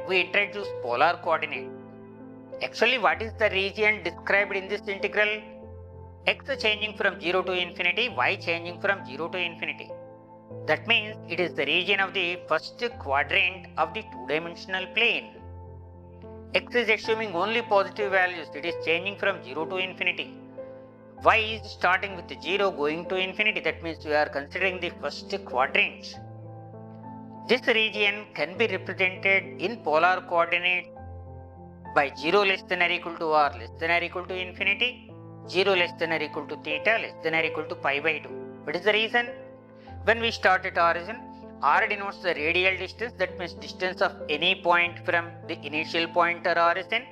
we introduce polar coordinate. Actually, what is the region described in this integral? X changing from 0 to infinity, y changing from 0 to infinity. That means it is the region of the first quadrant of the two-dimensional plane. X is assuming only positive values, it is changing from 0 to infinity. Y is starting with 0 going to infinity, that means we are considering the first quadrant. This region can be represented in polar coordinates by 0 less than or equal to r less than or equal to infinity, 0 less than or equal to theta less than or equal to pi by 2. What is the reason? When we start at origin, r denotes the radial distance, that means distance of any point from the initial point or origin.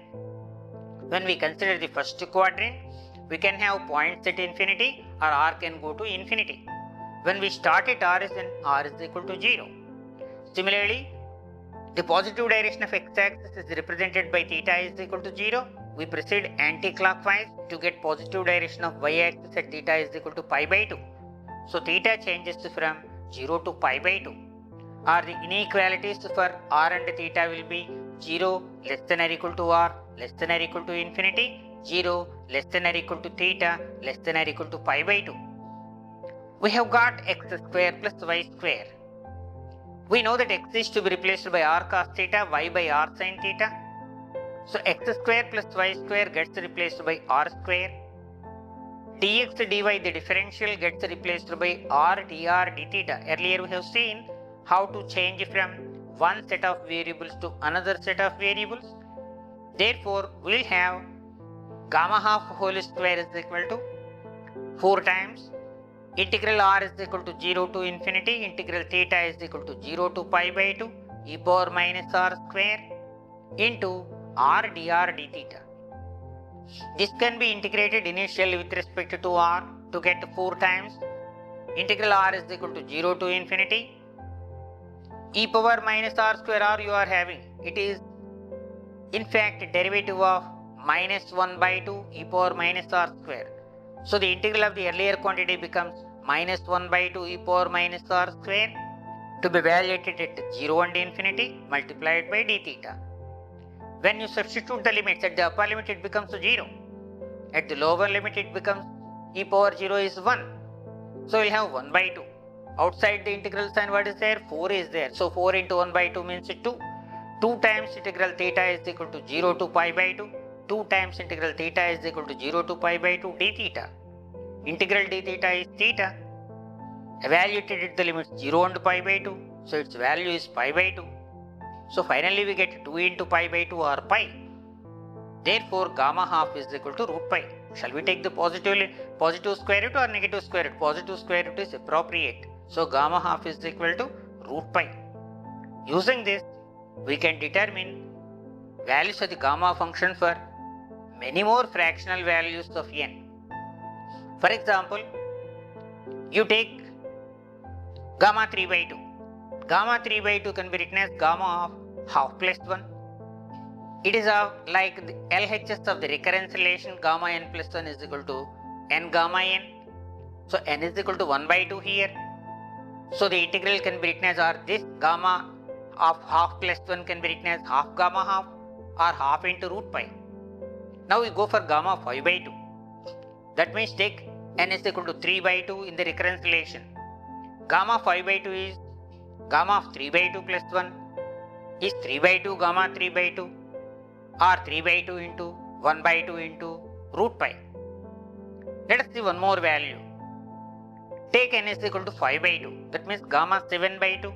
When we consider the first quadrant, we can have points at infinity or r can go to infinity. When we start at origin, r is equal to 0. Similarly, the positive direction of x-axis is represented by theta is equal to 0. We proceed anti-clockwise to get positive direction of y-axis at theta is equal to pi by 2. So theta changes from 0 to pi by 2. Or the inequalities for r and theta will be 0 less than or equal to r less than or equal to infinity, 0 less than or equal to theta less than or equal to pi by 2. We have got x square plus y square. We know that x is to be replaced by r cos theta, y by r sin theta. So x square plus y square gets replaced by r square. Dx dy, the differential, gets replaced by r dr d theta. Earlier we have seen how to change from one set of variables to another set of variables. Therefore, we will have gamma half whole square is equal to 4 times integral r is equal to 0 to infinity, integral theta is equal to 0 to pi by 2 e power minus r square into r dr d theta. This can be integrated initially with respect to r to get 4 times integral r is equal to 0 to infinity e power minus r square r you are having. It is in fact derivative of minus 1 by 2 e power minus r square. So the integral of the earlier quantity becomes minus 1 by 2 e power minus r square to be evaluated at 0 and infinity multiplied by d theta. When you substitute the limits, at the upper limit it becomes 0. At the lower limit it becomes e power 0 is 1. So we'll have 1 by 2. Outside the integral sign what is there? 4 is there. So 4 into 1 by 2 means 2. 2 times integral theta is equal to 0 to pi by 2. 2 times integral theta is equal to 0 to pi by 2 d theta. Integral d theta is theta. Evaluated at the limits 0 and pi by 2. So its value is pi by 2. So finally we get 2 into pi by 2 or pi. Therefore gamma half is equal to root pi. Shall we take the positive square root or negative square root? Positive square root is appropriate. So gamma half is equal to root pi. Using this, we can determine values of the gamma function for many more fractional values of n. For example, you take gamma 3 by 2. Gamma 3 by 2 can be written as gamma of half plus 1. It is like the LHS of the recurrence relation gamma n plus 1 is equal to n gamma n. So n is equal to 1 by 2 here. So the integral can be written as, or this gamma of half plus 1 can be written as half gamma half or half into root pi. Now we go for gamma 5 by 2. That means take n is equal to 3 by 2 in the recurrence relation. Gamma 5 by 2 is gamma of 3 by 2 plus 1 is 3 by 2 gamma 3 by 2 or 3 by 2 into 1 by 2 into root pi. Let us see one more value. Take n is equal to 5 by 2. That means gamma 7 by 2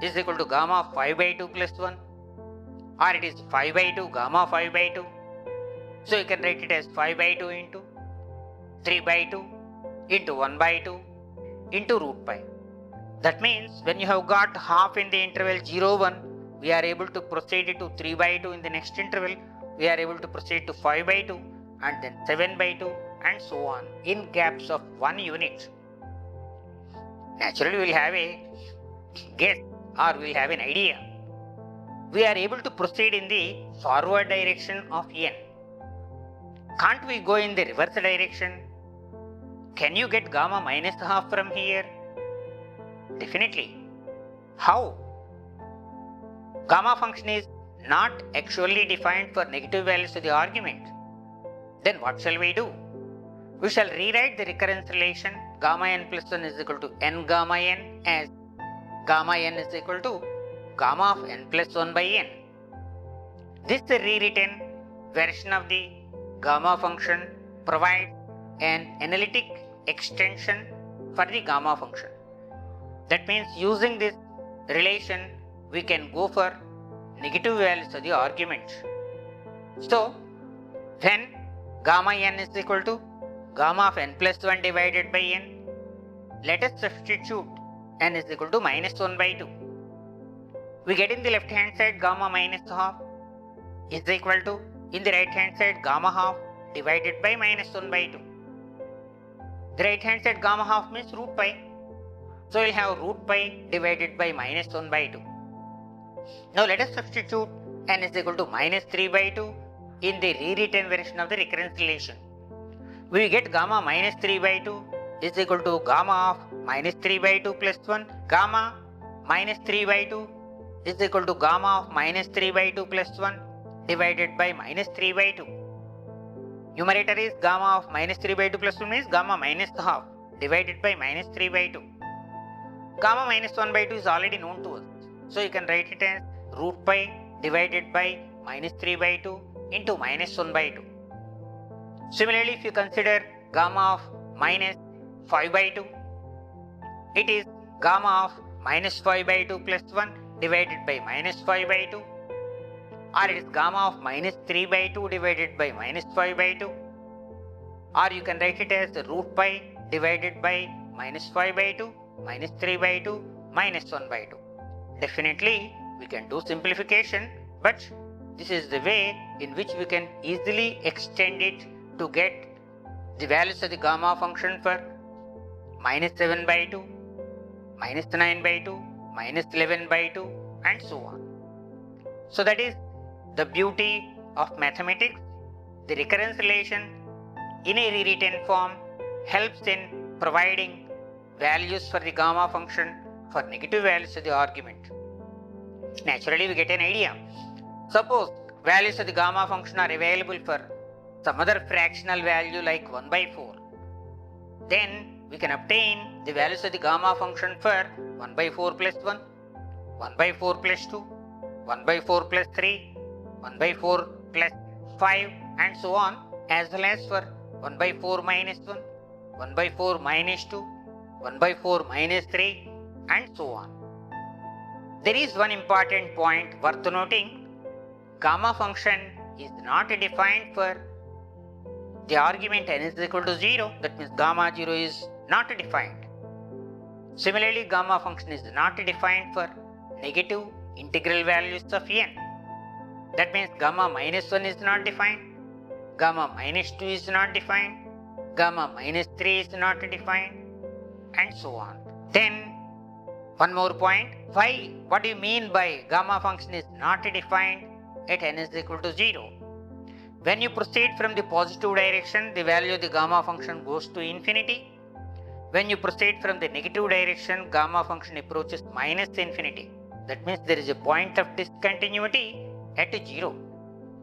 is equal to gamma of 5 by 2 plus 1 or it is 5 by 2 gamma 5 by 2. So you can write it as 5 by 2 into 3 by 2 into 1 by 2 into root pi. That means when you have got half in the interval 0, 1, we are able to proceed to 3 by 2 in the next interval. We are able to proceed to 5 by 2 and then 7 by 2 and so on in gaps of 1 unit. Naturally we will have a guess or we will have an idea. We are able to proceed in the forward direction of n. Can't we go in the reverse direction? Can you get gamma minus half from here? Definitely. How? Gamma function is not actually defined for negative values of the argument. Then what shall we do? We shall rewrite the recurrence relation gamma n plus 1 is equal to n gamma n as gamma n is equal to gamma of n plus 1 by n. This rewritten version of the gamma function provides an analytic extension for the gamma function. That means using this relation we can go for negative values of the argument. So when gamma n is equal to gamma of n plus 1 divided by n, let us substitute n is equal to minus 1 by 2. We get in the left hand side gamma minus half is equal to, in the right hand side, gamma half divided by minus 1 by 2. The right hand side gamma half means root pi. So we'll have root pi divided by minus 1 by 2. Now let us substitute n is equal to minus 3 by 2 in the rewritten version of the recurrence relation. We get gamma minus 3 by 2 is equal to gamma of minus 3 by 2 plus 1. Gamma minus 3 by 2 is equal to gamma of minus 3 by 2 plus 1 divided by minus 3 by 2. Numerator is gamma of minus 3 by 2 plus 1 is gamma minus half divided by minus 3 by 2. Gamma minus 1 by 2 is already known to us. So you can write it as root pi divided by minus 3 by 2 into minus 1 by 2. Similarly, if you consider gamma of minus 5 by 2, it is gamma of minus 5 by 2 plus 1 divided by minus 5 by 2. Or it is gamma of minus 3 by 2 divided by minus 5 by 2. Or you can write it as root pi divided by minus 5 by 2, minus 3 by 2, minus 1 by 2. Definitely we can do simplification, but this is the way in which we can easily extend it to get the values of the gamma function for minus 7 by 2, minus 9 by 2, minus 11 by 2 and so on. So that is the beauty of mathematics. The recurrence relation in a rewritten form helps in providing values for the gamma function for negative values of the argument. Naturally we get an idea. Suppose values of the gamma function are available for some other fractional value like 1 by 4. Then we can obtain the values of the gamma function for 1 by 4 plus 1, 1 by 4 plus 2, 1 by 4 plus 3, 1 by 4 plus 5 and so on, as well as for 1 by 4 minus 1, 1 by 4 minus 2, 1 by 4 minus 3 and so on. There is one important point worth noting. Gamma function is not defined for the argument n is equal to 0. That means gamma 0 is not defined. Similarly, gamma function is not defined for negative integral values of n. That means gamma minus 1 is not defined, gamma minus 2 is not defined, gamma minus 3 is not defined and so on. Then one more point. Why? What do you mean by gamma function is not defined at n is equal to 0? When you proceed from the positive direction, the value of the gamma function goes to infinity. When you proceed from the negative direction, gamma function approaches minus infinity. That means there is a point of discontinuity at 0.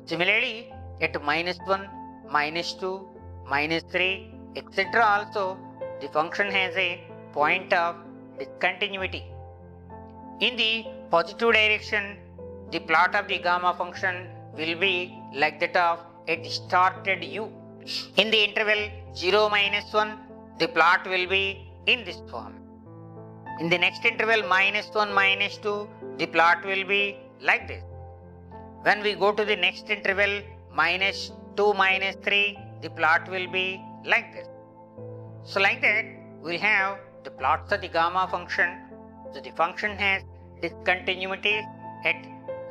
Similarly, at minus 1, minus 2, minus 3, etc. also, the function has a point of discontinuity. In the positive direction, the plot of the gamma function will be like that of a distorted U. In the interval 0 minus 1, the plot will be in this form. In the next interval minus 1 minus 2, the plot will be like this. When we go to the next interval minus 2 minus 3, the plot will be like this. So like that, we have the plots of the gamma function. So the function has discontinuities at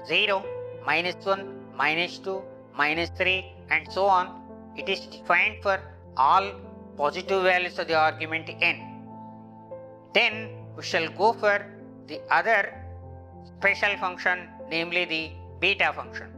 0, minus 1, minus 2, minus 3 and so on. It is defined for all positive values of the argument n. Then we shall go for the other special function, namely the beta function.